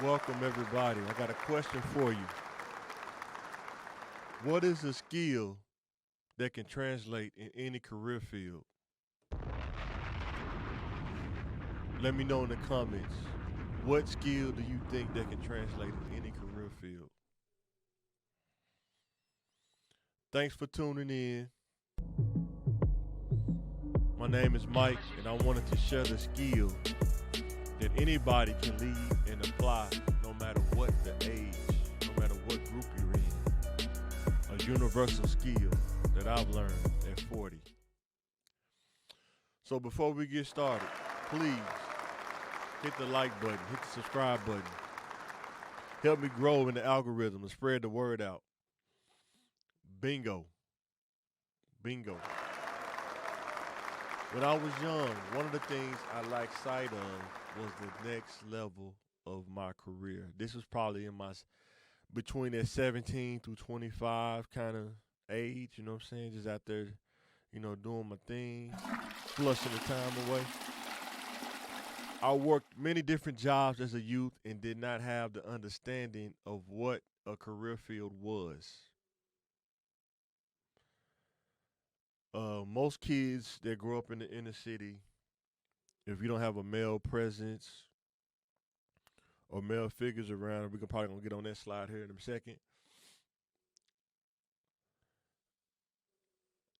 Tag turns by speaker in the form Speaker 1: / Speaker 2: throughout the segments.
Speaker 1: Welcome, everybody. I got a question for you. What is a skill that can translate in any career field? Let me know in the comments. What skill do you think that can translate in any career field? Thanks for tuning in. My name is Mike, and I wanted to share the skill that anybody can lead and apply no matter what the age, no matter what group you're in. A universal skill that I've learned at 40. So before we get started, please hit the like button, hit the subscribe button. Help me grow in the algorithm and spread the word out. Bingo. Bingo. When I was young, one of the things I liked sight of was the next level of my career. This was probably in my between that 17 through 25 kind of age, you know what I'm saying? Just out there, doing my thing, flushing the time away. I worked many different jobs as a youth and did not have the understanding of what a career field was. Most kids that grow up in the inner city, if you don't have a male presence or male figures around, and we can probably gonna get on that slide here in a second.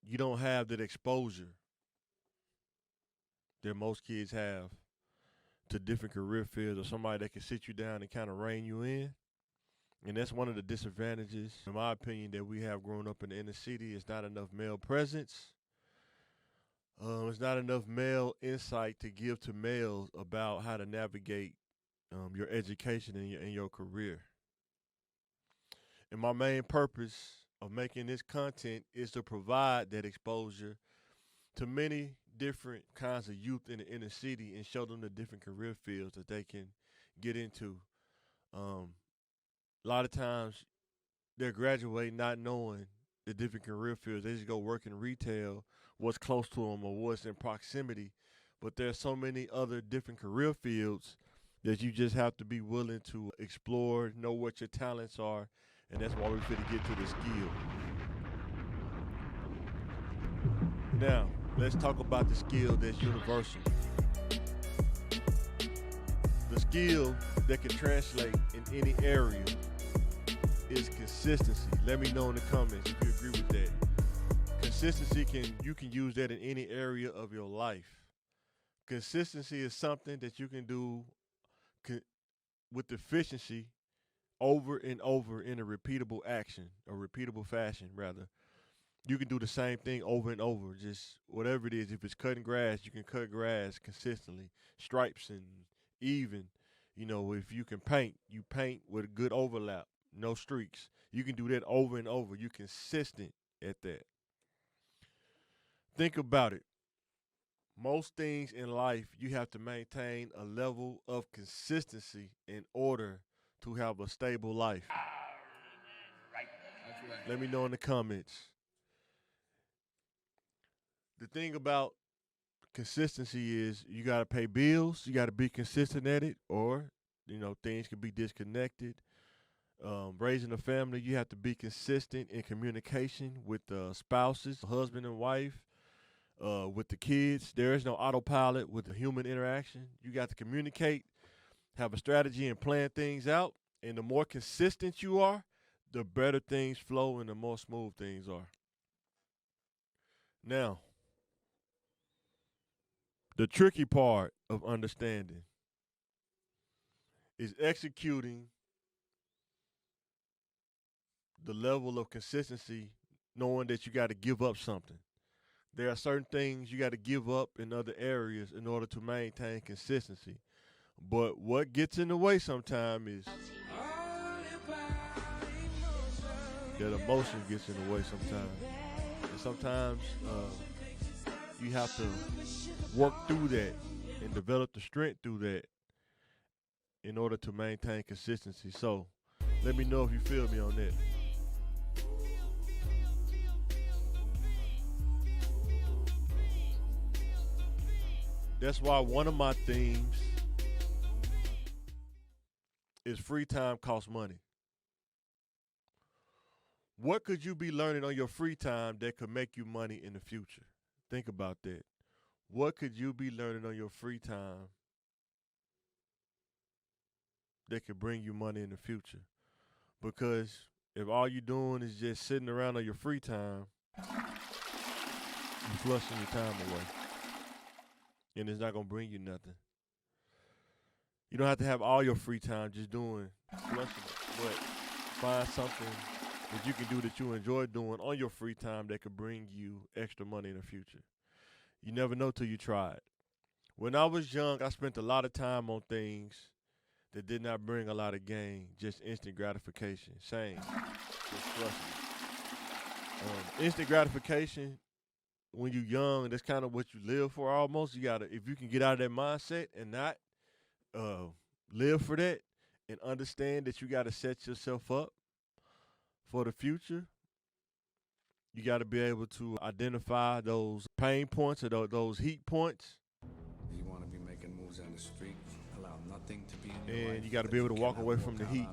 Speaker 1: You don't have that exposure that most kids have to different career fields or somebody that can sit you down and kind of rein you in. And that's one of the disadvantages, in my opinion, that we have growing up in the inner city. It's not enough male presence. It's not enough male insight to give to males about how to navigate your education and your career. And my main purpose of making this content is to provide that exposure to many different kinds of youth in the inner city and show them the different career fields that they can get into. A lot of times they're graduating not knowing the different career fields. They just go work in retail, what's close to them or what's in proximity. But there's so many other different career fields that you just have to be willing to explore, know what your talents are, and that's why we're fit to get to the skill. Now, let's talk about the skill that's universal. The skill that can translate in any area is consistency. Let me know in the comments if you agree with that. Consistency you can use that in any area of your life. Consistency is something that you can do with efficiency over and over in a repeatable action, or repeatable fashion rather. You can do the same thing over and over, just whatever it is. If it's cutting grass, you can cut grass consistently, stripes and even. If you can paint, you paint with a good overlap, no streaks. You can do that over and over. You're consistent at that. Think about it. Most things in life, you have to maintain a level of consistency in order to have a stable life. Let me know in the comments. The thing about consistency is you got to pay bills. You got to be consistent at it, or things can be disconnected. Raising a family, you have to be consistent in communication with the spouses, husband and wife, with the kids. There is no autopilot with the human interaction. You got to communicate, have a strategy, and plan things out. And the more consistent you are, the better things flow and the more smooth things are. Now, the tricky part of understanding is executing the level of consistency, knowing that you got to give up something. There are certain things you got to give up in other areas in order to maintain consistency. But what gets in the way sometimes is that emotion gets in the way sometimes. And sometimes you have to work through that and develop the strength through that in order to maintain consistency. So let me know if you feel me on that. That's why one of my themes is free time costs money. What could you be learning on your free time that could make you money in the future? Think about that. What could you be learning on your free time that could bring you money in the future? Because if all you're doing is just sitting around on your free time, you're flushing your time away. And it's not going to bring you nothing. You don't have to have all your free time just doing flushing it, but find something that you can do that you enjoy doing on your free time that could bring you extra money in the future. You never know till you try it. When I was young, I spent a lot of time on things that did not bring a lot of gain, just instant gratification. Same, just flushing it. Instant gratification, when you're young, that's kind of what you live for almost. You gotta, if you can get out of that mindset and not live for that and understand that you gotta set yourself up for the future, you gotta be able to identify those pain points or those heat points.
Speaker 2: You want to be making moves on the street, allow nothing to be in your life,
Speaker 1: and you got to be able to walk away from the heat,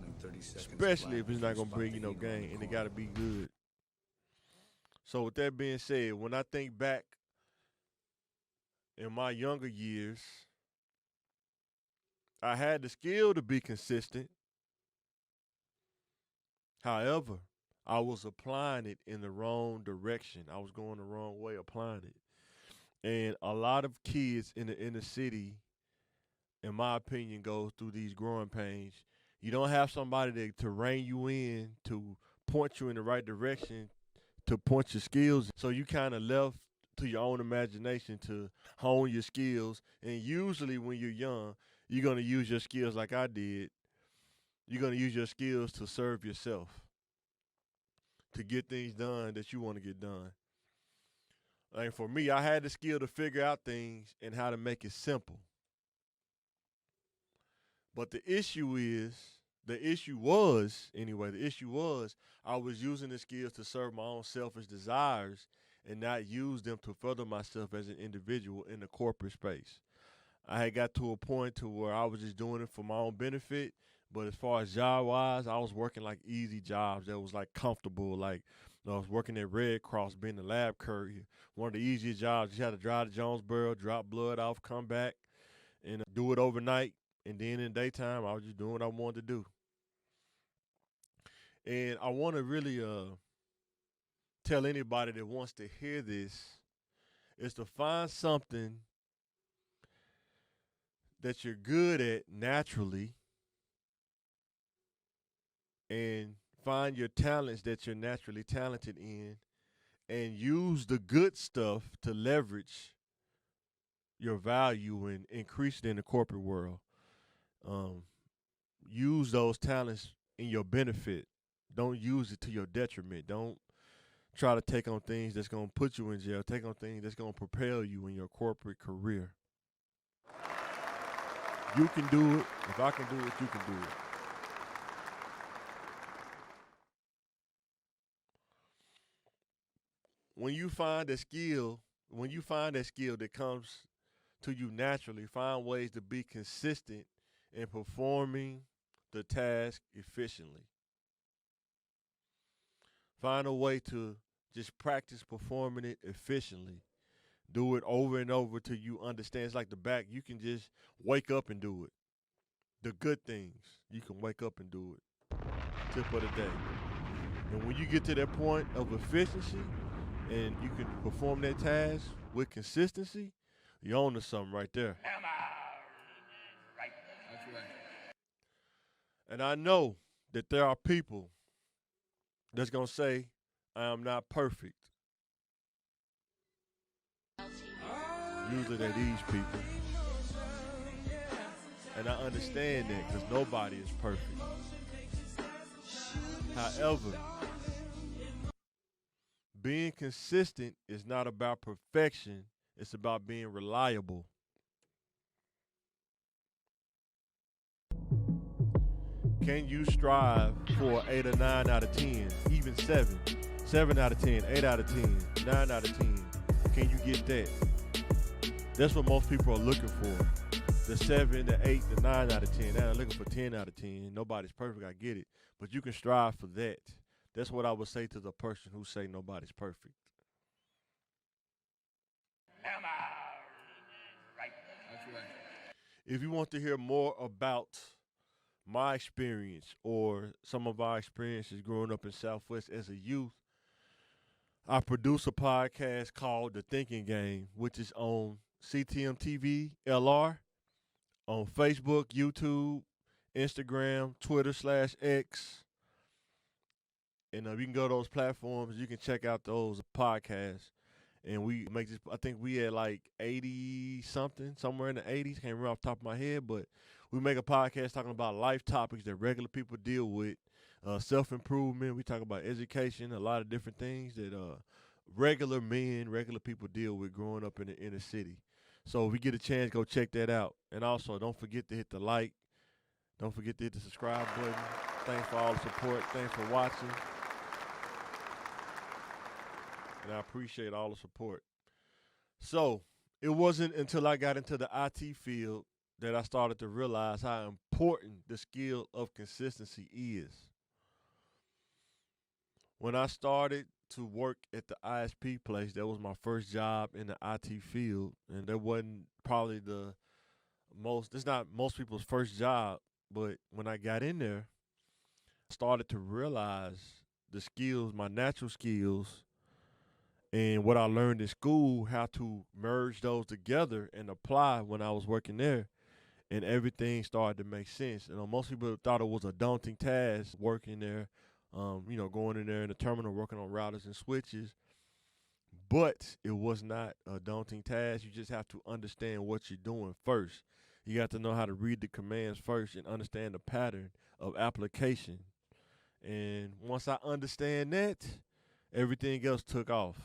Speaker 1: especially if it's not going to bring you no gain, and it got to be good. So with that being said, when I think back in my younger years, I had the skill to be consistent. However, I was applying it in the wrong direction. I was going the wrong way applying it. And a lot of kids in the inner city, in my opinion, go through these growing pains. You don't have somebody to rein you in, to point you in the right direction, to point your skills. So you kind of left to your own imagination to hone your skills. And usually when you're young, you're going to use your skills like I did. You're going to use your skills to serve yourself, to get things done that you want to get done. Like for me, I had the skill to figure out things and how to make it simple. But the issue was, I was using the skills to serve my own selfish desires and not use them to further myself as an individual in the corporate space. I had got to a point to where I was just doing it for my own benefit. But as far as job-wise, I was working like easy jobs that was like comfortable. Like I was working at Red Cross, being the lab courier. One of the easiest jobs. You had to drive to Jonesboro, drop blood off, come back, and do it overnight. And then in the daytime, I was just doing what I wanted to do. And I want to really tell anybody that wants to hear this is to find something that you're good at naturally and find your talents that you're naturally talented in and use the good stuff to leverage your value and increase it in the corporate world. Use those talents in your benefit. Don't use it to your detriment. Don't try to take on things that's going to put you in jail. Take on things that's going to propel you in your corporate career. You can do it. If I can do it, you can do it. When you find that skill that comes to you naturally, find ways to be consistent in performing the task efficiently. Find a way to just practice performing it efficiently. Do it over and over till you understand. It's like the back. You can just wake up and do it. The good things, you can wake up and do it. Tip of the day. And when you get to that point of efficiency and you can perform that task with consistency, you're on to something right there.
Speaker 2: Am I right? That's right.
Speaker 1: And I know that there are people that's going to say, I am not perfect. Usually they're these people. And I understand that because nobody is perfect. However, being consistent is not about perfection. It's about being reliable. Can you strive for 8 or 9 out of 10, even 7? 7 out of 10, 8 out of 10, 9 out of 10. Can you get that? That's what most people are looking for. the 7, the 8, the 9 out of 10. Now I'm looking for 10 out of 10. Nobody's perfect, I get it. But you can strive for that. That's what I would say to the person who say nobody's perfect.
Speaker 3: Am I right?
Speaker 2: That's right.
Speaker 1: If you want to hear more about my experience or some of our experiences growing up in Southwest as a youth, I produce a podcast called The Thinking Game, which is on CTM TV LR, on Facebook, YouTube, Instagram, Twitter/X. And you can go to those platforms. You can check out those podcasts. And we make this, I think we had like 80 something, somewhere in the 80s. Can't remember off the top of my head, but we make a podcast talking about life topics that regular people deal with, self-improvement. We talk about education, a lot of different things that regular men, regular people deal with growing up in the inner city. So if we get a chance, go check that out. And also, don't forget to hit the like. Don't forget to hit the subscribe button. Thanks for all the support. Thanks for watching. And I appreciate all the support. So it wasn't until I got into the IT field that I started to realize how important the skill of consistency is. When I started to work at the ISP place, that was my first job in the IT field, and that wasn't probably it's not most people's first job, but when I got in there, I started to realize the skills, my natural skills, and what I learned in school, how to merge those together and apply when I was working there. And everything started to make sense. Most people thought it was a daunting task working there, going in there in the terminal, working on routers and switches. But it was not a daunting task. You just have to understand what you're doing first. You got to know how to read the commands first and understand the pattern of application. And once I understand that, everything else took off.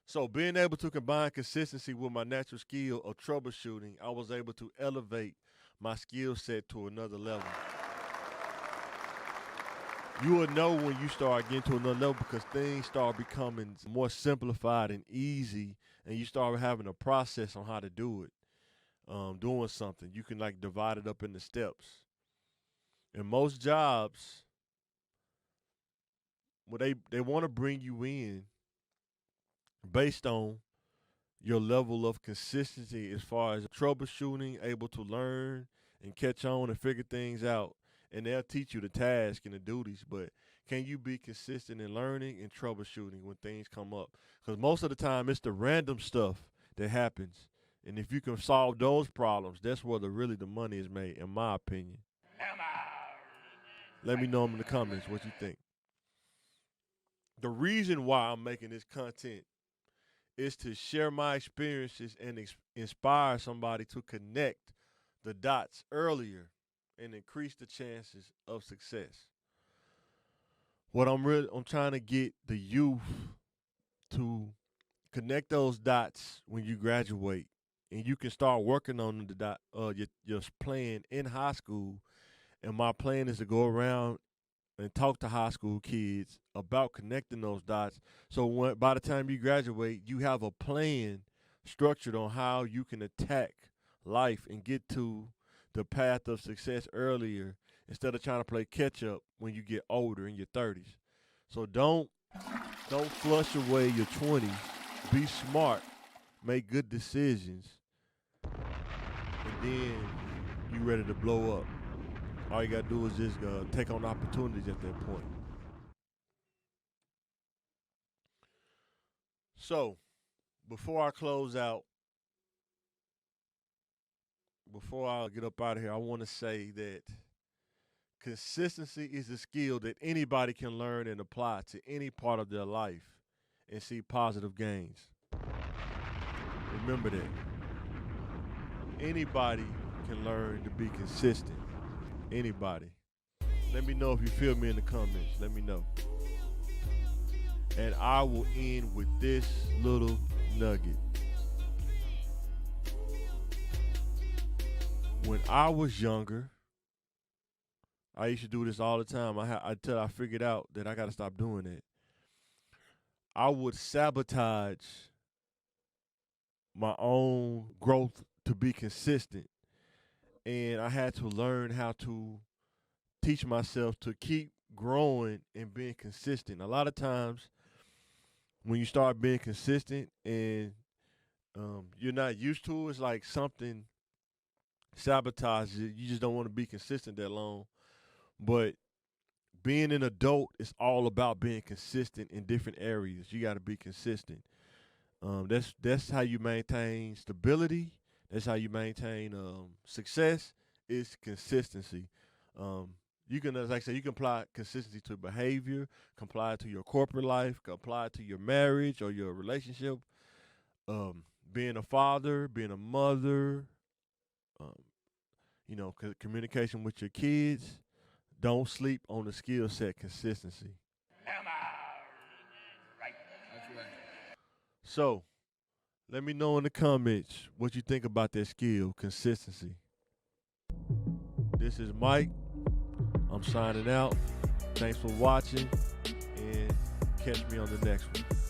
Speaker 1: So being able to combine consistency with my natural skill of troubleshooting, I was able to elevate my skill set to another level. You will know when you start getting to another level because things start becoming more simplified and easy, and you start having a process on how to do it. Doing something, you can like divide it up into steps. In most jobs, they want to bring you in based on your level of consistency as far as troubleshooting, able to learn and catch on and figure things out. And they'll teach you the task and the duties, but can you be consistent in learning and troubleshooting when things come up? Because most of the time, it's the random stuff that happens. And if you can solve those problems, that's where the money is made, in my opinion.
Speaker 3: Am I?
Speaker 1: Let me know in the comments what you think. The reason why I'm making this content is to share my experiences and inspire somebody to connect the dots earlier and increase the chances of success. What I'm trying to get the youth to connect those dots when you graduate, and you can start working on your plan in high school. And my plan is to go around and talk to high school kids about connecting those dots. So by the time you graduate, you have a plan structured on how you can attack life and get to the path of success earlier instead of trying to play catch up when you get older in your 30s. So don't flush away your 20s. Be smart, make good decisions, and then you ready to blow up. All you got to do is just take on opportunities at that point. So, before I close out, before I get up out of here, I want to say that consistency is a skill that anybody can learn and apply to any part of their life and see positive gains. Remember that. Anybody can learn to be consistent. Anybody. Let me know if you feel me in the comments. Let me know. And I will end with this little nugget. When I was younger, I used to do this all the time until I figured out that I got to stop doing it. I would sabotage my own growth to be consistent, and I had to learn how to teach myself to keep growing and being consistent. A lot of times, when you start being consistent and you're not used to it, it's like something sabotages it. You just don't want to be consistent that long. But being an adult is all about being consistent in different areas. You got to be consistent. That's how you maintain stability. That's how you maintain success. Is consistency. You can, as I say, you can apply consistency to behavior, apply it to your corporate life, apply it to your marriage or your relationship. Being a father, being a mother, um, communication with your kids. Don't sleep on the skill set consistency.
Speaker 3: Am I right?
Speaker 2: That's right.
Speaker 1: So, let me know in the comments what you think about that skill, consistency. This is Mike. I'm signing out. Thanks for watching, and catch me on the next one.